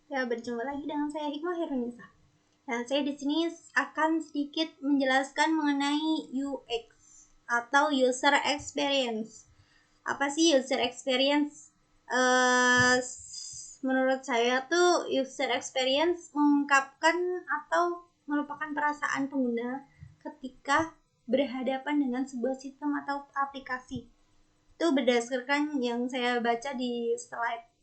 Ya, berjumpa lagi dengan saya Hikmah Hirunisa. Nah, saya di sini akan sedikit menjelaskan mengenai UX atau User Experience. Apa sih User Experience? Menurut saya tuh User Experience mengungkapkan atau merupakan perasaan pengguna ketika berhadapan dengan sebuah sistem atau aplikasi. Itu berdasarkan yang saya baca di slide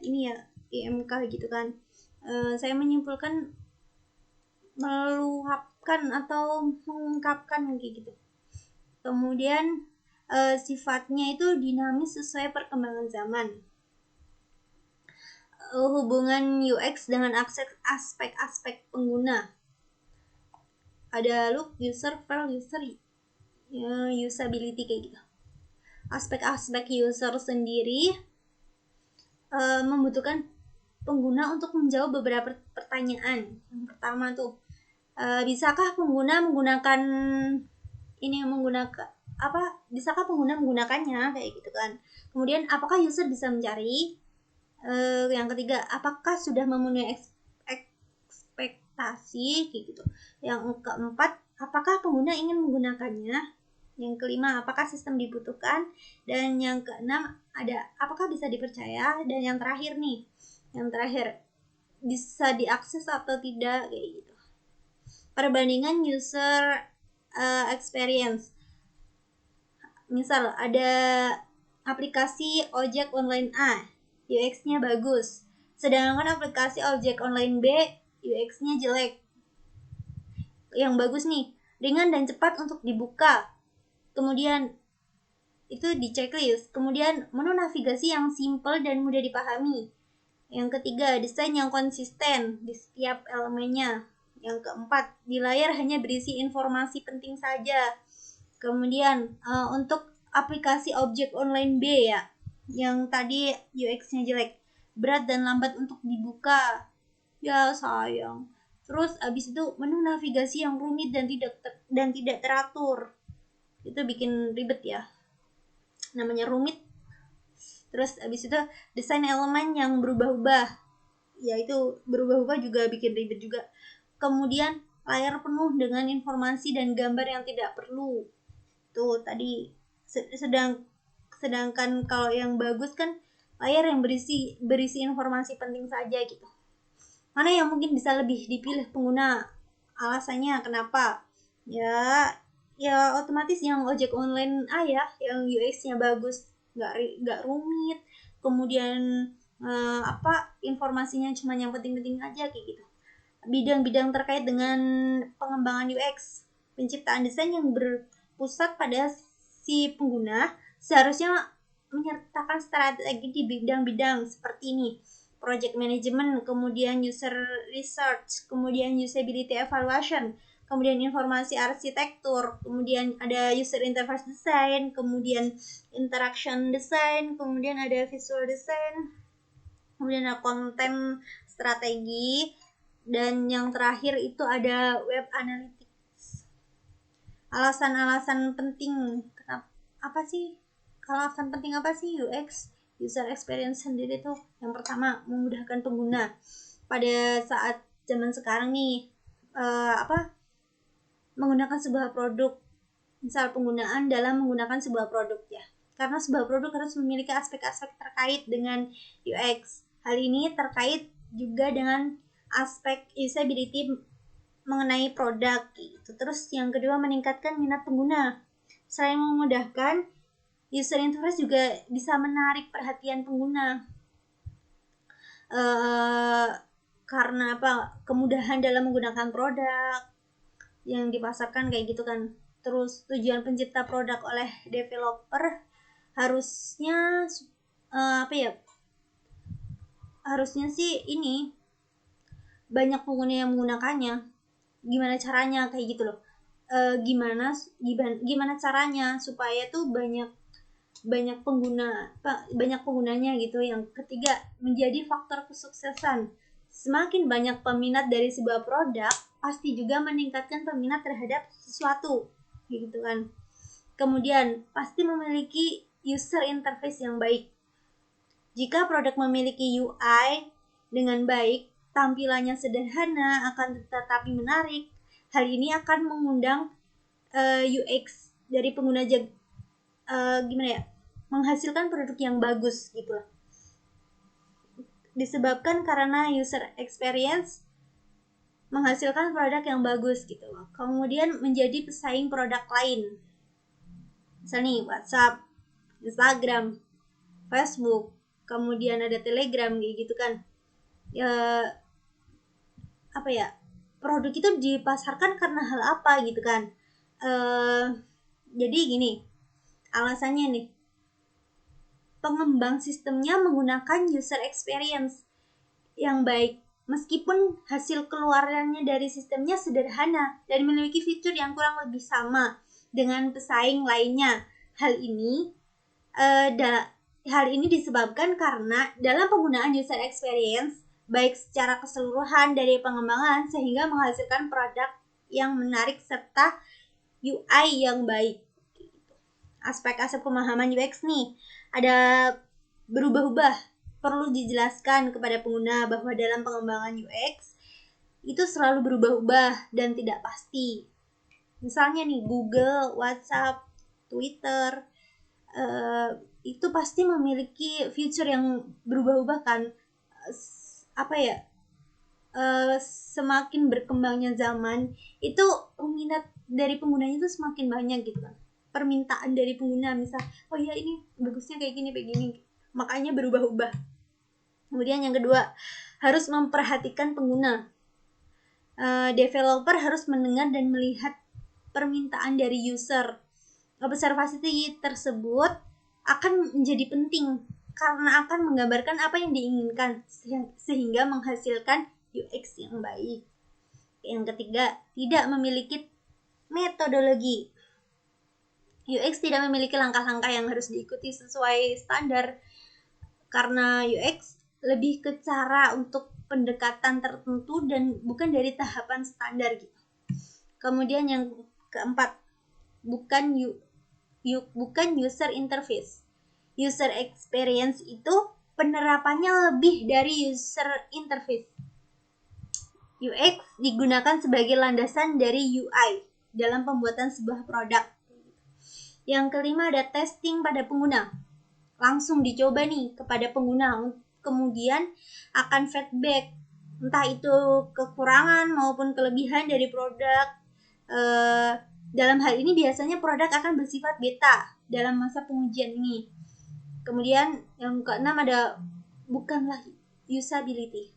ini ya, IMK gitu kan. Saya menyimpulkan meluapkan atau mengungkapkan kayak gitu. Kemudian sifatnya itu dinamis sesuai perkembangan zaman. Hubungan UX dengan aspek-aspek pengguna. Ada look, user, feel, usability kayak gitu. Aspek-aspek user sendiri membutuhkan pengguna untuk menjawab beberapa pertanyaan. Yang pertama tuh, bisakah pengguna menggunakannya kayak gitu kan. Kemudian apakah user bisa mencari? Yang ketiga, apakah sudah memenuhi ekspektasi kayak gitu. Yang keempat, apakah pengguna ingin menggunakannya? Yang kelima, apakah sistem dibutuhkan? Dan yang keenam, apakah bisa dipercaya? Dan yang terakhir nih, bisa diakses atau tidak kayak gitu. Perbandingan user experience. Misal ada aplikasi ojek online A, UX-nya bagus. Sedangkan aplikasi ojek online B, UX-nya jelek. Yang bagus nih, ringan dan cepat untuk dibuka. Kemudian itu di checklist. Kemudian menu navigasi yang simple dan mudah dipahami. Yang ketiga, desain yang konsisten di setiap elemennya. Yang keempat, di layar hanya berisi informasi penting saja. Kemudian untuk aplikasi objek online B ya, yang tadi UX-nya jelek, berat dan lambat untuk dibuka. Ya sayang. Terus abis itu menu navigasi yang rumit dan tidak teratur. Itu bikin ribet ya. Namanya rumit. Terus abis itu desain elemen yang berubah-ubah. Ya itu berubah-ubah juga bikin ribet juga. Kemudian layar penuh dengan informasi dan gambar yang tidak perlu. Tuh tadi sedangkan kalau yang bagus kan layar yang berisi informasi penting saja gitu. Mana yang mungkin bisa lebih dipilih pengguna? Alasannya kenapa? Ya otomatis yang ojek online ya, yang UX-nya bagus, nggak rumit. Kemudian informasinya cuma yang penting-penting aja kayak gitu. Bidang-bidang terkait dengan pengembangan UX, penciptaan desain yang berpusat pada si pengguna seharusnya menyertakan strategi di bidang-bidang seperti ini: project management, kemudian user research, kemudian usability evaluation, kemudian informasi arsitektur, kemudian ada user interface design, kemudian interaction design, kemudian ada visual design, kemudian ada content strategi, dan yang terakhir itu ada web analytics. Alasan-alasan penting alasan penting apa sih UX, user experience sendiri tuh? Yang pertama, memudahkan pengguna. Pada saat zaman sekarang nih, menggunakan sebuah produk, misal penggunaan dalam menggunakan sebuah produk ya, karena sebuah produk harus memiliki aspek-aspek terkait dengan UX. Hal ini terkait juga dengan aspek usability mengenai produk gitu. Terus yang kedua, meningkatkan minat pengguna. Selain memudahkan, user interface juga bisa menarik perhatian pengguna. Karena kemudahan dalam menggunakan produk yang dipasarkan kayak gitu kan. Terus tujuan pencipta produk oleh developer harusnya harusnya sih ini banyak pengguna yang menggunakannya. Gimana caranya kayak gitu loh. Gimana caranya supaya tuh banyak penggunanya gitu. Yang ketiga, menjadi faktor kesuksesan. Semakin banyak peminat dari sebuah produk, pasti juga meningkatkan peminat terhadap sesuatu gitu kan. Kemudian pasti memiliki user interface yang baik. Jika produk memiliki UI dengan baik, tampilannya sederhana, akan tetapi menarik, hal ini akan mengundang UX dari pengguna menghasilkan produk yang bagus gitu loh. Disebabkan karena user experience menghasilkan produk yang bagus gitu loh. Kemudian menjadi pesaing produk lain. Misalnya nih WhatsApp, Instagram, Facebook, kemudian ada Telegram kayak gitu kan. Produk itu dipasarkan karena hal apa gitu kan. Jadi gini, alasannya nih, pengembang sistemnya menggunakan user experience yang baik, meskipun hasil keluarannya dari sistemnya sederhana dan memiliki fitur yang kurang lebih sama dengan pesaing lainnya. Hal ini disebabkan karena dalam penggunaan user experience baik secara keseluruhan dari pengembangan sehingga menghasilkan produk yang menarik serta UI yang baik. Aspek-aspek pemahaman UX nih ada berubah-ubah. Perlu dijelaskan kepada pengguna bahwa dalam pengembangan UX itu selalu berubah-ubah dan tidak pasti. Misalnya nih Google, WhatsApp, Twitter, itu pasti memiliki fitur yang berubah-ubah kan. Semakin berkembangnya zaman itu minat dari penggunanya itu semakin banyak gitu kan, permintaan dari pengguna misal oh ya ini bagusnya kayak gini, makanya berubah-ubah. Kemudian yang kedua, harus memperhatikan pengguna. Developer harus mendengar dan melihat permintaan dari user. Observasi tersebut akan menjadi penting karena akan menggambarkan apa yang diinginkan sehingga menghasilkan UX yang baik. Yang ketiga, tidak memiliki metodologi. UX tidak memiliki langkah-langkah yang harus diikuti sesuai standar karena UX lebih ke cara untuk pendekatan tertentu dan bukan dari tahapan standar gitu. Kemudian yang keempat, bukan user interface. User experience itu penerapannya lebih dari user interface. UX digunakan sebagai landasan dari UI dalam pembuatan sebuah produk. Yang kelima ada testing pada pengguna. Langsung dicoba nih kepada pengguna, kemudian akan feedback entah itu kekurangan maupun kelebihan dari produk. Dalam hal ini biasanya produk akan bersifat beta dalam masa pengujian ini. Kemudian yang keenam ada bukanlah usability.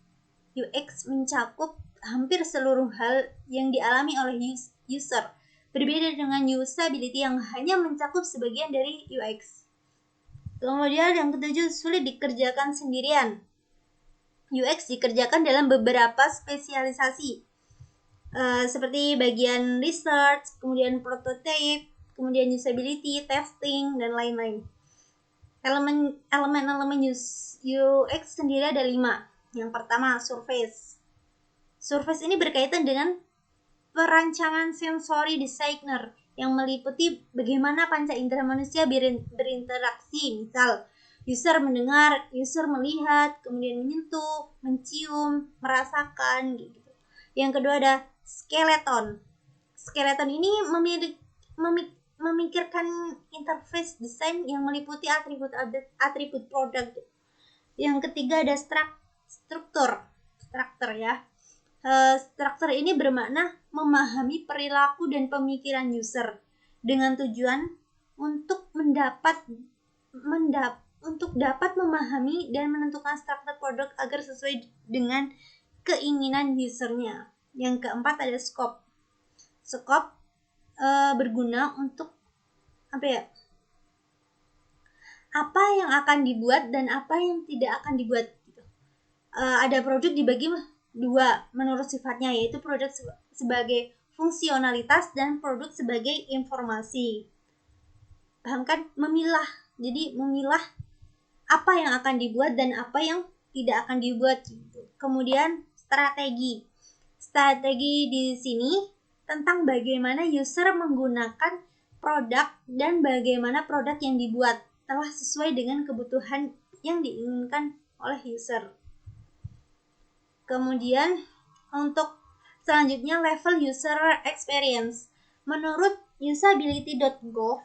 UX mencakup hampir seluruh hal yang dialami oleh user, berbeda dengan usability yang hanya mencakup sebagian dari UX. Kemudian yang ketujuh, sulit dikerjakan sendirian. UX dikerjakan dalam beberapa spesialisasi, seperti bagian research, kemudian prototype, kemudian usability, testing, dan lain-lain. Elemen-elemen UX sendiri ada 5. Yang pertama, surface. Surface ini berkaitan dengan perancangan sensori designer yang meliputi bagaimana panca indera manusia berinteraksi. Misal, user mendengar, user melihat, kemudian menyentuh, mencium, merasakan gitu. Yang kedua ada skeleton. Skeleton ini memikirkan interface desain yang meliputi atribut produk. Yang ketiga ada struktur ya. Struktur ini bermakna memahami perilaku dan pemikiran user dengan tujuan untuk dapat memahami dan menentukan struktur produk agar sesuai dengan keinginan usernya. Yang keempat ada scope. Scope berguna untuk apa yang akan dibuat dan apa yang tidak akan dibuat gitu. Ada produk dibagi 2 menurut sifatnya, yaitu produk sebagai fungsionalitas dan produk sebagai informasi. Paham kan? Jadi memilah apa yang akan dibuat dan apa yang tidak akan dibuat gitu. Kemudian strategi di sini tentang bagaimana user menggunakan produk dan bagaimana produk yang dibuat telah sesuai dengan kebutuhan yang diinginkan oleh user. Kemudian untuk selanjutnya level user experience. Menurut usability.gov,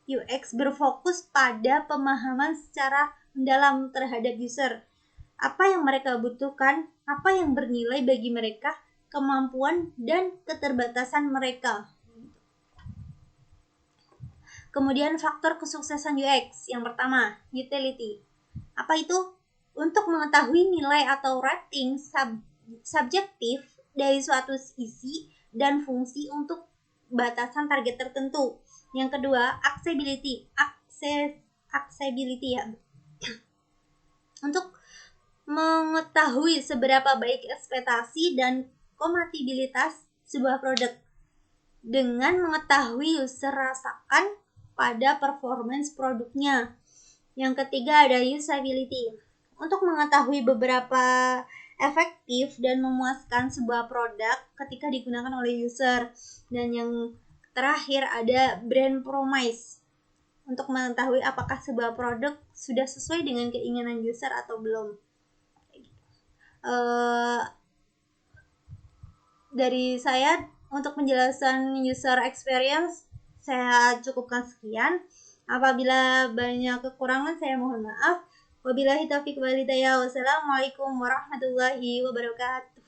UX berfokus pada pemahaman secara mendalam terhadap user. Apa yang mereka butuhkan, apa yang bernilai bagi mereka, kemampuan dan keterbatasan mereka. Kemudian faktor kesuksesan UX. Yang pertama, utility. Apa itu? Untuk mengetahui nilai atau rating subjektif dari suatu isi dan fungsi untuk batasan target tertentu. Yang kedua, accessibility. Accessibility ya. Untuk mengetahui seberapa baik ekspektasi dan kompatibilitas sebuah produk dengan mengetahui user rasakan pada performance produknya. Yang ketiga ada usability. Untuk mengetahui beberapa efektif dan memuaskan sebuah produk ketika digunakan oleh user. Dan yang terakhir ada brand promise. Untuk mengetahui apakah sebuah produk sudah sesuai dengan keinginan user atau belum. Dari saya untuk penjelasan user experience saya cukupkan sekian. Apabila banyak kekurangan saya mohon maaf. Wabillahi taufiq wal hidayah. Wassalamualaikum warahmatullahi wabarakatuh.